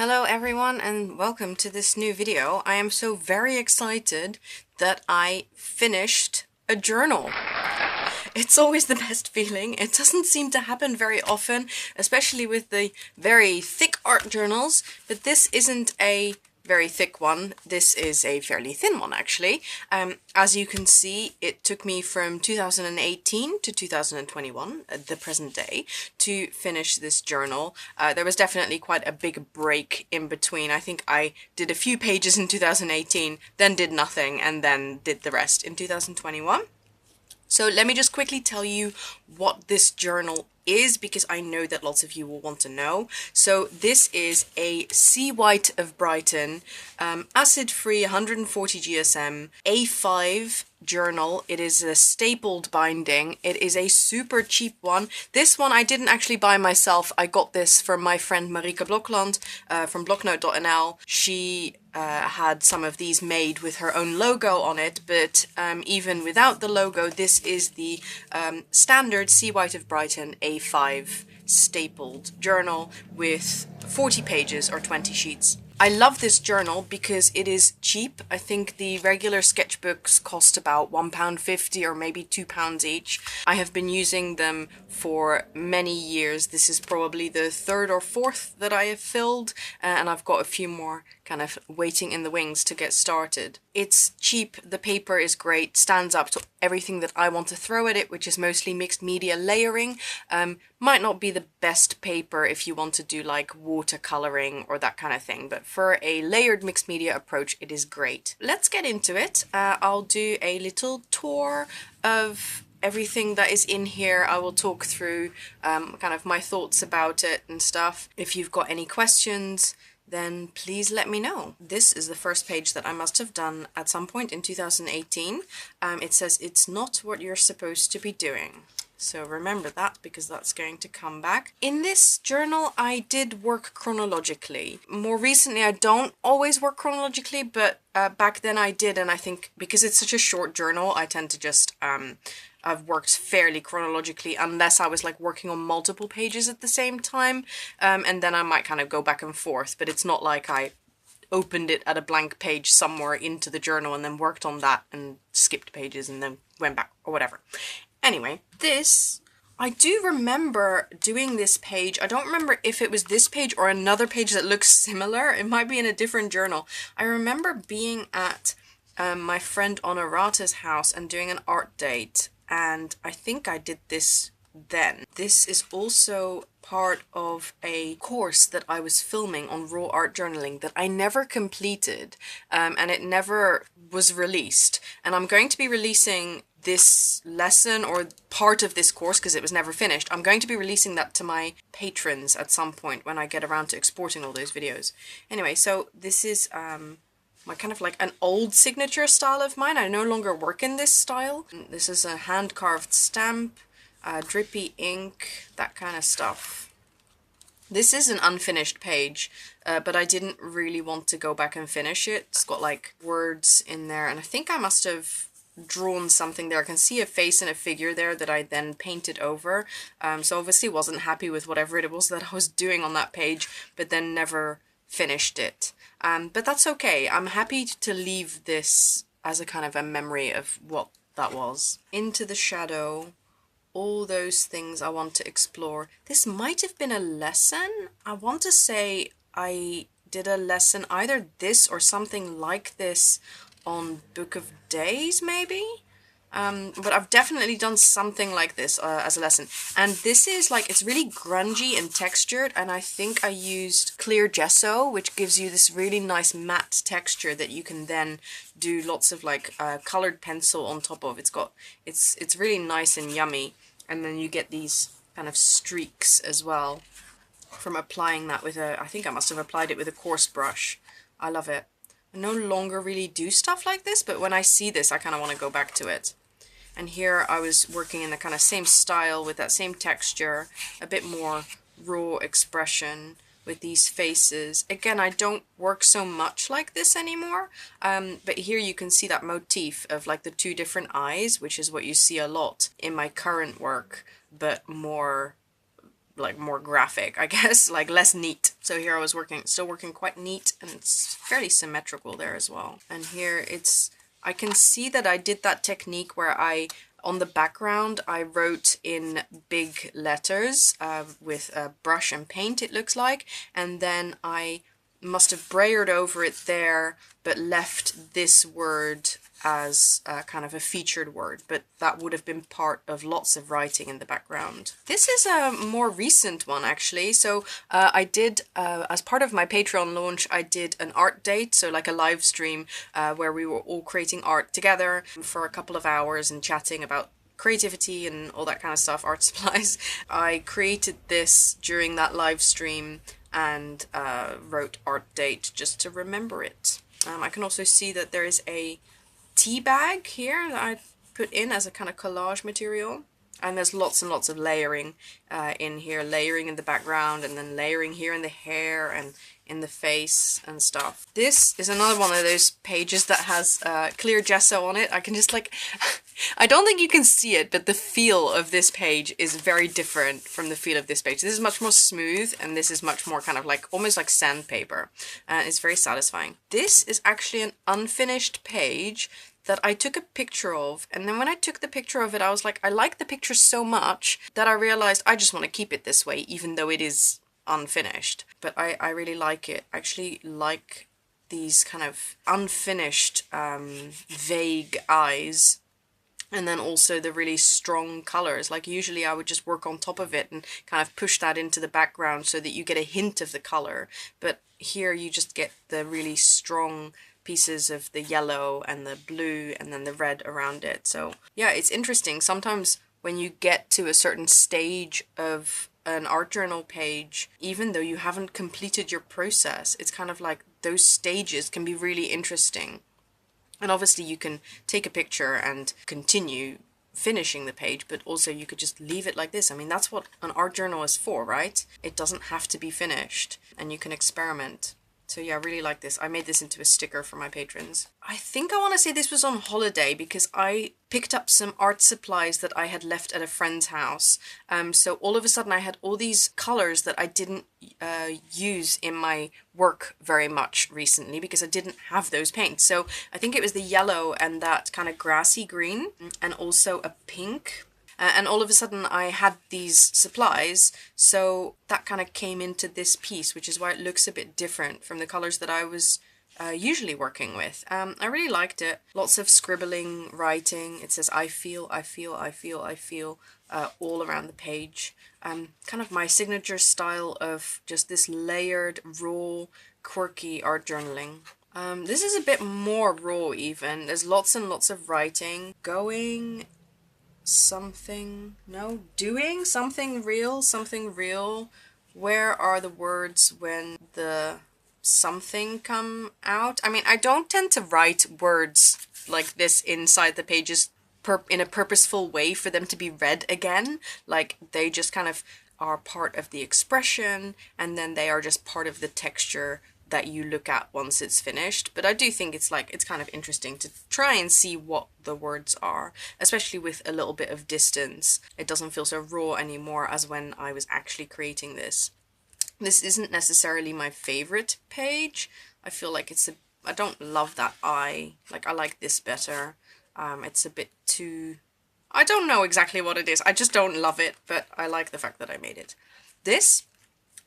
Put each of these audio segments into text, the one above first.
Hello everyone and welcome to this new video. I am so very excited that I finished a journal. It's always the best feeling. It doesn't seem to happen very often, especially with the very thick art journals, but this isn't a very thick one. This is a fairly thin one actually. As you can see, it took me from 2018 to 2021, the present day, to finish this journal. There was definitely quite a big break in between. I think I did a few pages in 2018, then did nothing, and then did the rest in 2021. So let me just quickly tell you what this journal is, because I know that lots of you will want to know. So this is a Sea White of Brighton, acid-free 140 GSM, A5 journal. It is a stapled binding. It is a super cheap one. This one I didn't actually buy myself. I got this from my friend Marike Blokland from bloknote.nl. She had some of these made with her own logo on it, but even without the logo, this is the standard Sea White of Brighton A5 stapled journal with 40 pages or 20 sheets. I love this journal because it is cheap. I think the regular sketchbooks cost about £1.50 or maybe £2 each. I have been using them for many years. This is probably the third or fourth that I have filled, and I've got a few more kind of waiting in the wings to get started. It's cheap, the paper is great, stands up to everything that I want to throw at it, which is mostly mixed media layering. Might not be the best paper if you want to do like watercoloring or that kind of thing, but for a layered mixed media approach, it is great. Let's get into it. I'll do a little tour of everything that is in here. I will talk through kind of my thoughts about it and stuff. If you've got any questions, then please let me know. This is the first page that I must have done at some point in 2018. It says, "It's not what you're supposed to be doing." So remember that, because that's going to come back. In this journal, I did work chronologically. More recently, I don't always work chronologically, but back then I did, and I think because it's such a short journal, I tend to just I've worked fairly chronologically, unless I was like working on multiple pages at the same time, and then I might kind of go back and forth, but it's not like I opened it at a blank page somewhere into the journal and then worked on that and skipped pages and then went back or whatever. Anyway, this, I do remember doing this page. I don't remember if it was this page or another page that looks similar. It might be in a different journal. I remember being at my friend Honorata's house and doing an art date, and I think I did this then. This is also part of a course that I was filming on raw art journaling that I never completed, and it never was released. And I'm going to be releasing this lesson, or part of this course, because it was never finished. I'm going to be releasing that to my patrons at some point when I get around to exporting all those videos. Anyway, so this is my kind of like an old signature style of mine. I no longer work in this style. This is a hand-carved stamp, drippy ink, that kind of stuff. This is an unfinished page, but I didn't really want to go back and finish it. It's got like words in there, and I think I must have drawn something there. I can see a face and a figure there that I then painted over. So obviously wasn't happy with whatever it was that I was doing on that page, but then never finished it. But that's okay. I'm happy to leave this as a kind of a memory of what that was. Into the shadow, all those things I want to explore. This might have been a lesson. I want to say I did a lesson, either this or something like this, on Book of Days maybe, but I've definitely done something like this as a lesson. And this is like, it's really grungy and textured, and I think I used clear gesso, which gives you this really nice matte texture that you can then do lots of like colored pencil on top of. It's really nice and yummy, and then you get these kind of streaks as well from applying that with I think I must have applied it with a coarse brush. I love it. I no longer really do stuff like this, but when I see this, I kind of want to go back to it. And here I was working in the kind of same style with that same texture, a bit more raw expression with these faces. Again, I don't work so much like this anymore, but here you can see that motif of like the two different eyes, which is what you see a lot in my current work, but more like more graphic, I guess, like less neat. So here I was still working quite neat, and it's fairly symmetrical there as well. And here I can see that I did that technique where on the background, I wrote in big letters with a brush and paint, it looks like, and then I must have brayered over it there, but left this word as kind of a featured word, but that would have been part of lots of writing in the background. This is a more recent one, actually. So I did, as part of my Patreon launch, I did an art date, so like a live stream where we were all creating art together for a couple of hours and chatting about creativity and all that kind of stuff, art supplies. I created this during that live stream and wrote art date just to remember it. I can also see that there is a tea bag here that I put in as a kind of collage material, and there's lots and lots of layering in here, layering in the background and then layering here in the hair and in the face and stuff. This is another one of those pages that has clear gesso on it. I can just like I don't think you can see it, but the feel of this page is very different from the feel of this page. This is much more smooth, and this is much more kind of like almost like sandpaper. It's very satisfying. This is actually an unfinished page that I took a picture of, and then when I took the picture of it, I was like, I like the picture so much that I realized I just want to keep it this way, even though it is unfinished. But I really like it. I actually like these kind of unfinished, vague eyes. And then also the really strong colors. Like usually I would just work on top of it and kind of push that into the background so that you get a hint of the color. But here you just get the really strong pieces of the yellow and the blue and then the red around it. So yeah, it's interesting. Sometimes when you get to a certain stage of an art journal page, even though you haven't completed your process, it's kind of like those stages can be really interesting. And obviously you can take a picture and continue finishing the page, but also you could just leave it like this. I mean, that's what an art journal is for, right? It doesn't have to be finished, and you can experiment. So yeah, I really like this. I made this into a sticker for my patrons. I think I want to say this was on holiday because I picked up some art supplies that I had left at a friend's house. So all of a sudden I had all these colors that I didn't use in my work very much recently because I didn't have those paints. So I think it was the yellow and that kind of grassy green and also a pink. And all of a sudden I had these supplies, so that kind of came into this piece, which is why it looks a bit different from the colors that I was usually working with. I really liked it. Lots of scribbling, writing. It says I feel, I feel, I feel, I feel all around the page. Kind of my signature style of just this layered, raw, quirky art journaling. This is a bit more raw even. There's lots and lots of writing. Doing something real. Where are the words when the something come out? I mean, I don't tend to write words like this inside the pages in a purposeful way for them to be read again. Like they just kind of are part of the expression, and then they are just part of the texture that you look at once it's finished. But I do think it's kind of interesting to try and see what the words are, especially with a little bit of distance. It doesn't feel so raw anymore as when I was actually creating this. This isn't necessarily my favorite page. I feel like I don't love that eye. Like I like this better. It's a bit too, I don't know exactly what it is. I just don't love it, but I like the fact that I made it. This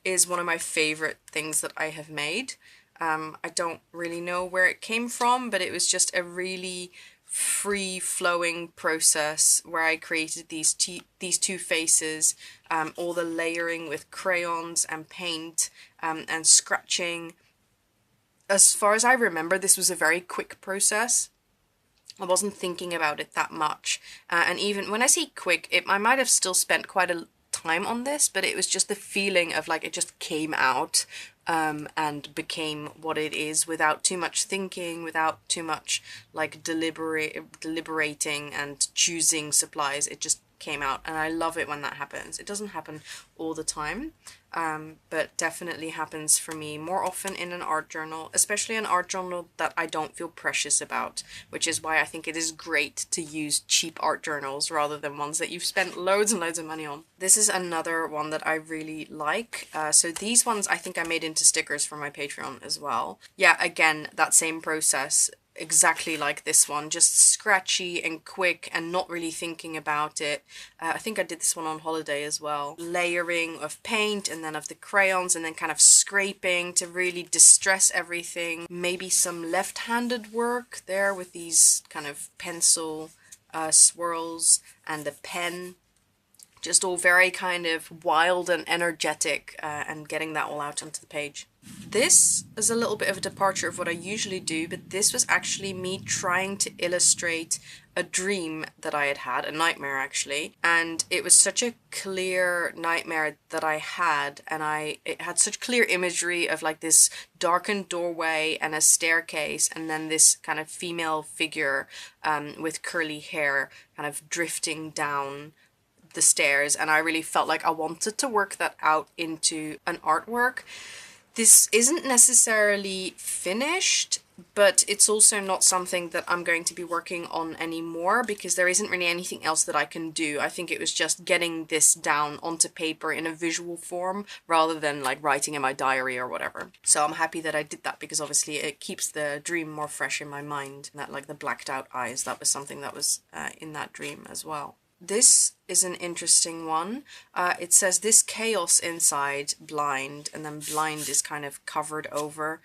is one of my favorite things that I have made. I don't really know where it came from, but it was just a really free-flowing process where I created these two faces, all the layering with crayons and paint and scratching. As far as I remember, this was a very quick process. I wasn't thinking about it that much. And even when I say quick, I might have still spent quite a time on this, but it was just the feeling of like it just came out and became what it is without too much thinking, without too much like deliberating and choosing supplies. It just came out, and I love it when that happens. It doesn't happen all the time, but definitely happens for me more often in an art journal, especially an art journal that I don't feel precious about, which is why I think it is great to use cheap art journals rather than ones that you've spent loads and loads of money on. This is another one that I really like. So these ones I think I made into stickers for my Patreon as well. Yeah, again, that same process. Exactly like this one, just scratchy and quick and not really thinking about it. I think I did this one on holiday as well. Layering of paint and then of the crayons and then kind of scraping to really distress everything. Maybe some left-handed work there with these kind of pencil swirls and the pen. Just all very kind of wild and energetic, and getting that all out onto the page. This is a little bit of a departure of what I usually do, but this was actually me trying to illustrate a dream that I had had, a nightmare actually, and it was such a clear nightmare that I had, and it had such clear imagery of like this darkened doorway and a staircase, and then this kind of female figure with curly hair kind of drifting down the stairs, and I really felt like I wanted to work that out into an artwork. This isn't necessarily finished, but it's also not something that I'm going to be working on anymore because there isn't really anything else that I can do. I think it was just getting this down onto paper in a visual form rather than like writing in my diary or whatever. So I'm happy that I did that because obviously it keeps the dream more fresh in my mind. That like the blacked out eyes, that was something that was in that dream as well. This is an interesting one. It says this chaos inside blind, and then blind is kind of covered over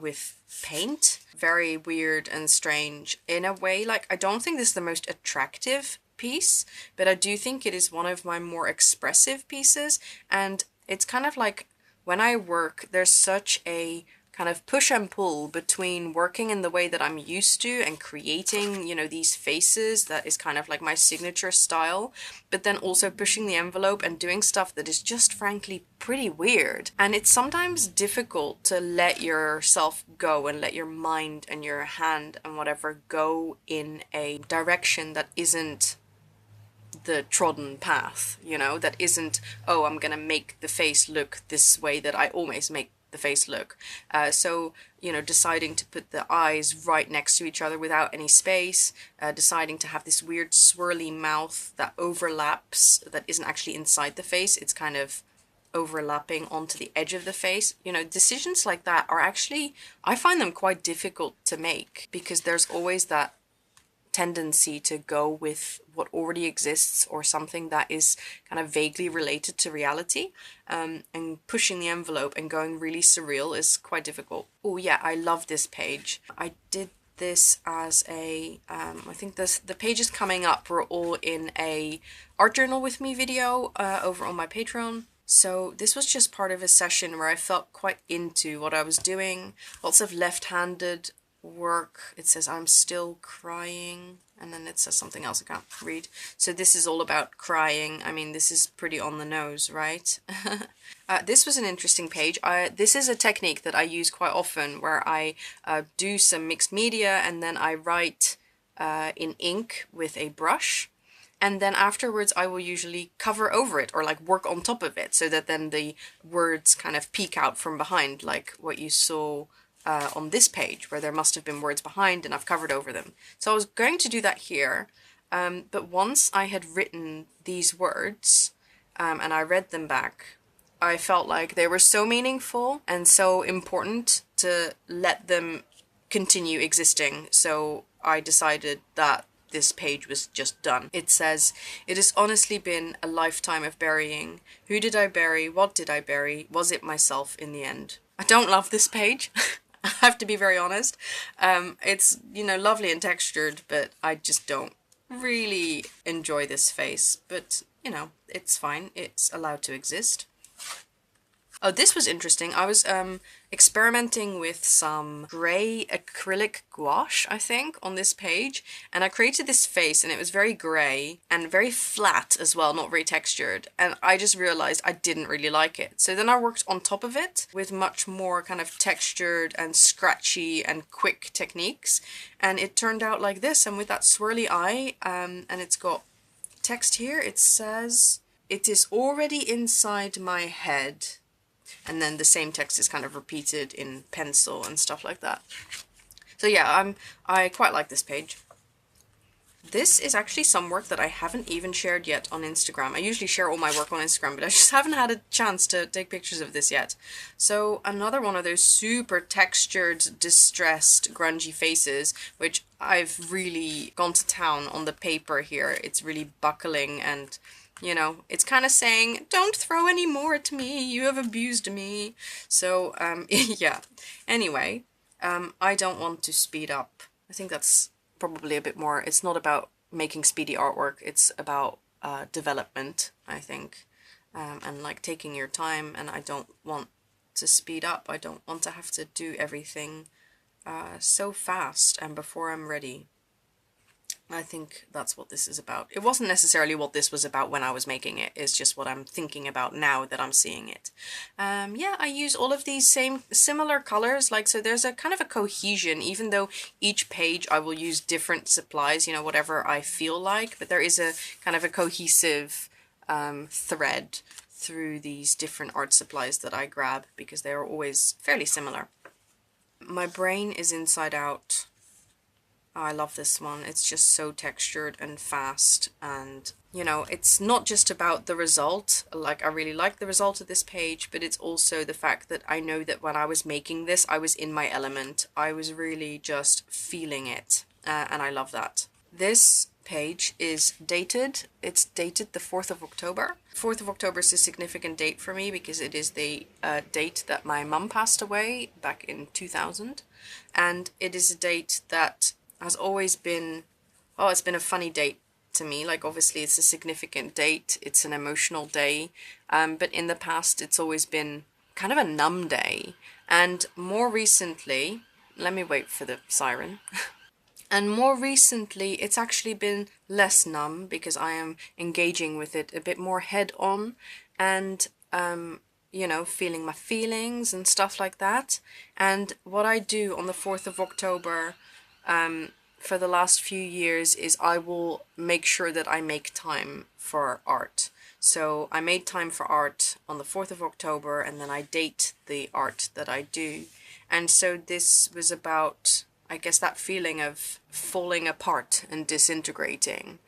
with paint. Very weird and strange in a way. Like, I don't think this is the most attractive piece, but I do think it is one of my more expressive pieces, and it's kind of like when I work, there's such a kind of push and pull between working in the way that I'm used to and creating, you know, these faces that is kind of like my signature style, but then also pushing the envelope and doing stuff that is just frankly pretty weird. And it's sometimes difficult to let yourself go and let your mind and your hand and whatever go in a direction that isn't the trodden path, you know, that isn't, oh, I'm gonna make the face look this way that I always make the face look. So, you know, deciding to put the eyes right next to each other without any space, deciding to have this weird swirly mouth that overlaps, that isn't actually inside the face, it's kind of overlapping onto the edge of the face. You know, decisions like that are actually, I find them quite difficult to make because there's always that tendency to go with what already exists or something that is kind of vaguely related to reality, and pushing the envelope and going really surreal is quite difficult. Oh yeah, I love this page. I did this as a I think the pages coming up were all in a art journal with me video over on my Patreon. So this was just part of a session where I felt quite into what I was doing. Lots of left-handed work. It says I'm still crying, and then it says something else I can't read. So this is all about crying. I mean, this is pretty on the nose, right? This was an interesting page. This is a technique that I use quite often where I do some mixed media and then I write in ink with a brush. And then afterwards I will usually cover over it or like work on top of it so that then the words kind of peek out from behind, like what you saw on this page where there must have been words behind and I've covered over them. So I was going to do that here, but once I had written these words and I read them back, I felt like they were so meaningful and so important to let them continue existing. So I decided that this page was just done. It says, "It has honestly been a lifetime of burying. Who did I bury? What did I bury? Was it myself in the end?" I don't love this page. I have to be very honest. It's, you know, lovely and textured, but I just don't really enjoy this face. But, you know, it's fine. It's allowed to exist. Oh, this was interesting. I was experimenting with some grey acrylic gouache, I think, on this page. And I created this face and it was very grey and very flat as well, not very textured. And I just realised I didn't really like it. So then I worked on top of it with much more kind of textured and scratchy and quick techniques. And it turned out like this, and with that swirly eye, and it's got text here, it says, "It is already inside my head." And then the same text is kind of repeated in pencil and stuff like that. So yeah, I quite like this page. This is actually some work that I haven't even shared yet on Instagram. I usually share all my work on Instagram, but I just haven't had a chance to take pictures of this yet. So another one of those super textured, distressed, grungy faces, which I've really gone to town on the paper here. It's really buckling and, you know, it's kind of saying, don't throw any more at me, you have abused me. So, yeah. Anyway, I don't want to speed up. I think that's probably a bit more, it's not about making speedy artwork, it's about development, I think, and like taking your time, and I don't want to speed up. I don't want to have to do everything so fast and before I'm ready. I think that's what this is about. It wasn't necessarily what this was about when I was making it, it's just what I'm thinking about now that I'm seeing it. Yeah, I use all of these similar colors, like, so there's a kind of a cohesion, even though each page I will use different supplies, you know, whatever I feel like, but there is a kind of a cohesive thread through these different art supplies that I grab, because they are always fairly similar. My brain is inside out. Oh, I love this one. It's just so textured and fast, and you know, it's not just about the result. Like, I really like the result of this page, but it's also the fact that I know that when I was making this, I was in my element. I was really just feeling it, and I love that. This page is dated. It's dated the 4th of October. 4th of October is a significant date for me because it is the date that my mum passed away back in 2000, and it is a date that has always been, oh, it's been a funny date to me. Like, obviously it's a significant date, it's an emotional day, but in the past it's always been kind of a numb day. And more recently, let me wait for the siren. And more recently it's actually been less numb, because I am engaging with it a bit more head on, and you know, feeling my feelings and stuff like that. And what I do on the 4th of October for the last few years is I will make sure that I make time for art. So I made time for art on the 4th of October, and then I date the art that I do. And so this was about, I guess, that feeling of falling apart and disintegrating.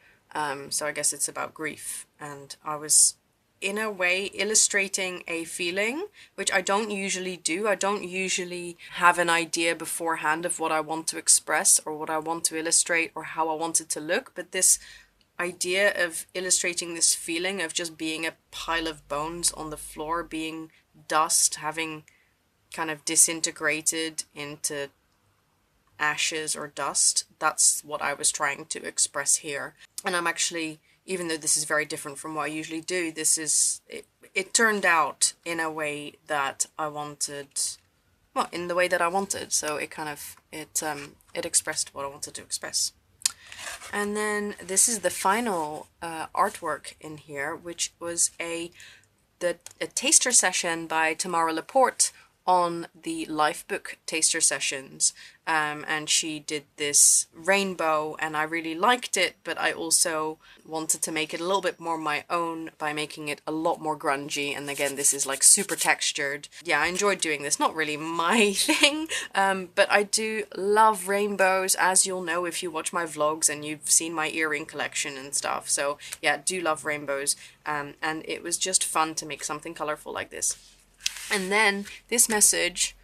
So I guess it's about grief, and I was in a way illustrating a feeling, which I don't usually do. I don't usually have an idea beforehand of what I want to express or what I want to illustrate or how I want it to look, but this idea of illustrating this feeling of just being a pile of bones on the floor, being dust, having kind of disintegrated into ashes or dust, that's what I was trying to express here. And I'm actually, even though this is very different from what I usually do, this is, it turned out in a way that I wanted, well, in the way that I wanted, so it kind of, it expressed what I wanted to express. And then this is the final artwork in here, which was a taster session by Tamara Laporte on the Lifebook taster sessions, and she did this rainbow and I really liked it, but I also wanted to make it a little bit more my own by making it a lot more grungy. And again, this is like super textured. Yeah, I enjoyed doing this. Not really my thing, but I do love rainbows, as you'll know if you watch my vlogs and you've seen my earring collection and stuff. So yeah, do love rainbows, and it was just fun to make something colorful like this. And then this message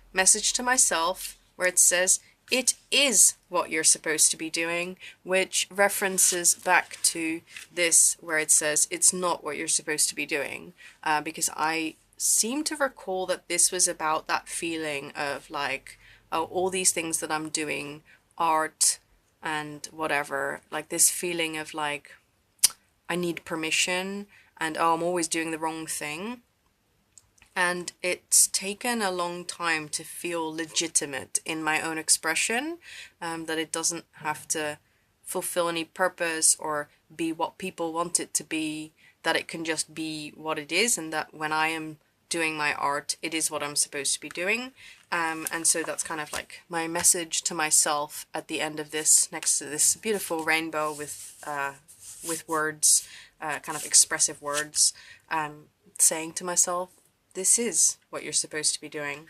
to myself, where it says, "It is what you're supposed to be doing," which references back to this where it says, "It's not what you're supposed to be doing," because I seem to recall that this was about that feeling of like, oh, all these things that I'm doing, art and whatever, like this feeling of like, I need permission, and oh, I'm always doing the wrong thing. And it's taken a long time to feel legitimate in my own expression, that it doesn't have to fulfill any purpose or be what people want it to be, that it can just be what it is, and that when I am doing my art, it is what I'm supposed to be doing. And so that's kind of like my message to myself at the end of this, next to this beautiful rainbow with words kind of expressive words, saying to myself, this is what you're supposed to be doing.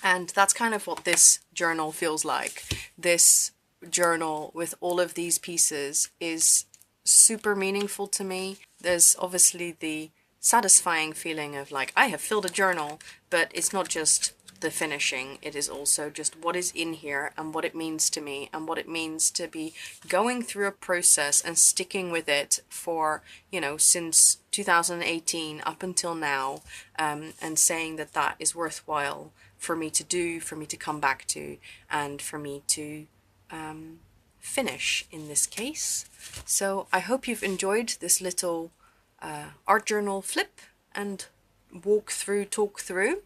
And that's kind of what this journal feels like. This journal with all of these pieces is super meaningful to me. There's obviously the satisfying feeling of like, I have filled a journal, but it's not just the finishing, it is also just what is in here and what it means to me and what it means to be going through a process and sticking with it for, you know, since 2018 up until now, and saying that that is worthwhile for me to do, for me to come back to, and for me to finish in this case. So I hope you've enjoyed this little art journal flip and talk through.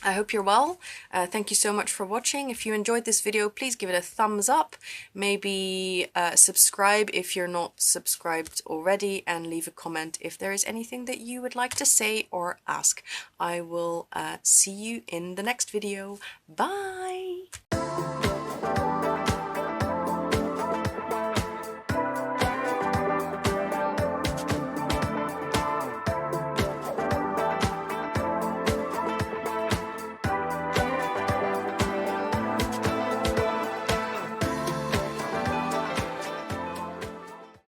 I hope you're well. Thank you so much for watching. If you enjoyed this video, please give it a thumbs up. Maybe subscribe if you're not subscribed already, and leave a comment if there is anything that you would like to say or ask. I will see you in the next video. Bye!